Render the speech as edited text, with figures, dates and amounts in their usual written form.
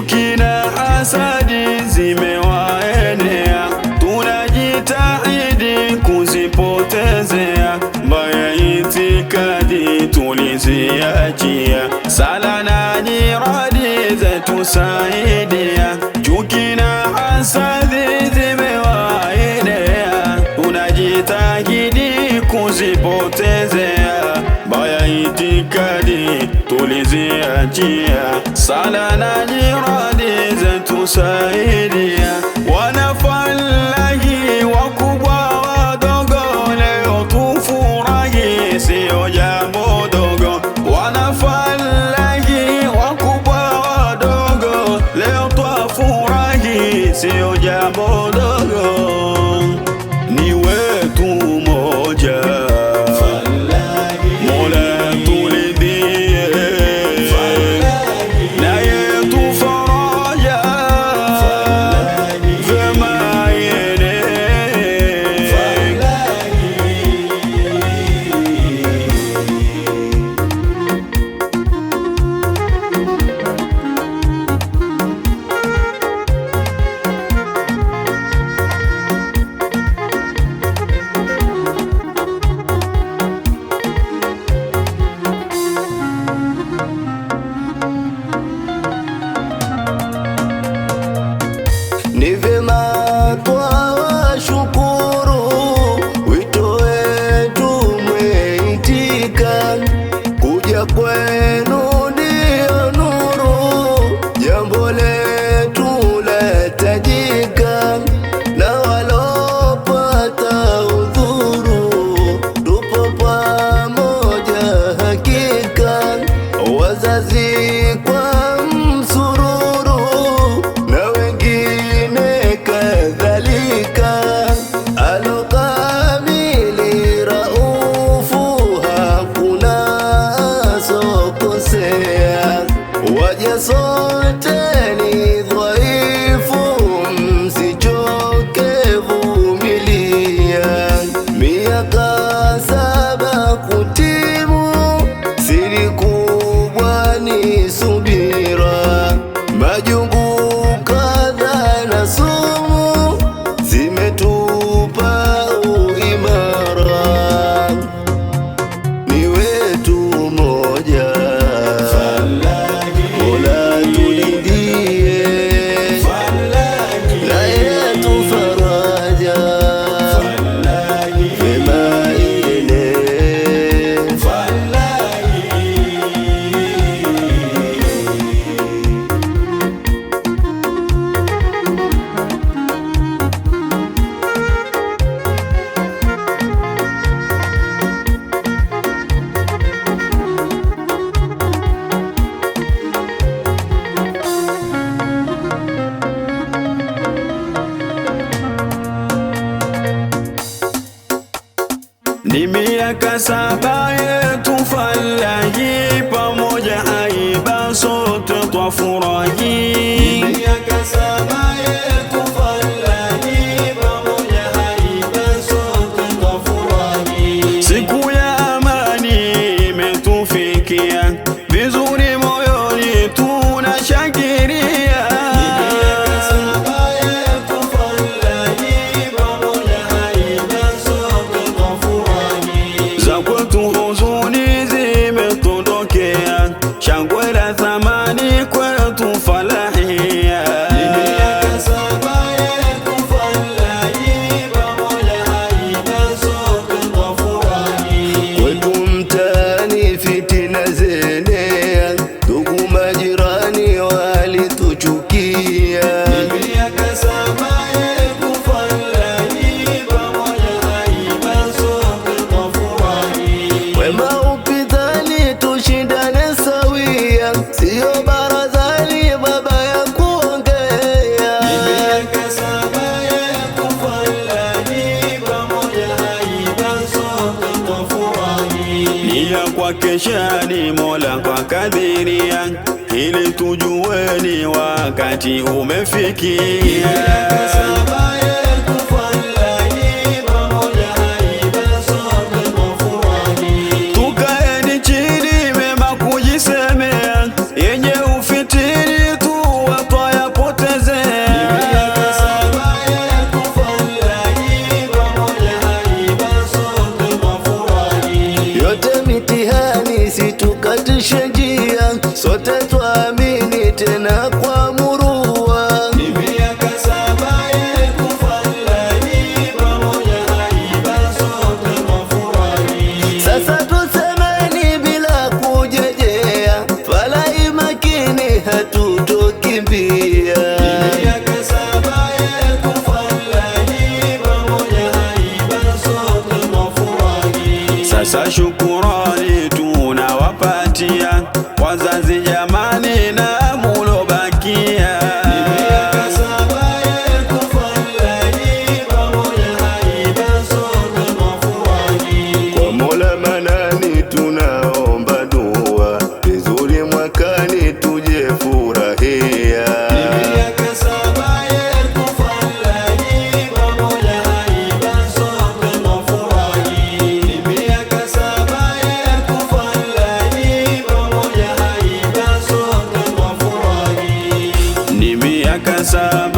chuki na hasadi zimewaenea, tunajitahidi kuzipotezea, mbaya itikadi tuliziachia, sala na nyiradi zetusaidia. Chuki na hasadi zimewaenea, tunajitahidi kuzipotezea, mbaya itikadi tuliziachia, sala na nyiradi zetusaidia. Wanafalahi wakubwa wadogo, leo tufurahi, sio jambo dogo. Wanafalahi wakubwa wadogo, leo twafurahi, sio jambo dogo. Ni wetu moja, Mola tulidhie, na yetu faraja, vema yene. Ni vyema twawashukuru, wito wetu mweitika, kuja kwenu ndio nuru, jambo letu latajika, na walopata udhuru, tupo pamoja hakika, wazazi kwa msururu, na wengine kadhalika, alokamili raufu, hakuna sokosea, waja sote ni dhaifu, msichoke vumilia, miaka 7 kutimu, siri kubwa ni subira, majungu kadha na sumu, zimetupa uimara. Ni wetu moja, Mola tulidhie, na yetu faraja, vema iene. Ni miaka 7 yetu falahi, pamoja aiba sote twafurahi. Ni miaka 7 yetu falahi, pamoja aiba sote twafurahi. Siku ya amani imetufikia, vizuri moyoni tunashangilia. Ni miaka 7 yetu falahi, pamoja aiba sote twafurahi. Za kwetu huzuni zimetondokea, shangwe la thamani kwetu falahia. Ni miaka 7 yetu falahi, pamoja aiba sote twafurahi. Kwetu mtaani fitina zenea, ndugu majirani walituchukia, Ni miaka 7 yetu falahi, pamoja aiba sote twafurahi. wema upitani tushindane sawia, sio barazani baba ya kuongea. Ni miaka 7 yetu falahi, pamoja aiba sote twafurahi. Ni ya kwake shani Mola kwa kadhiria, ili tujue ni wakati umefikia. Tukaeni chini mema kujisemea, yenye ufitini tu watu miaka 7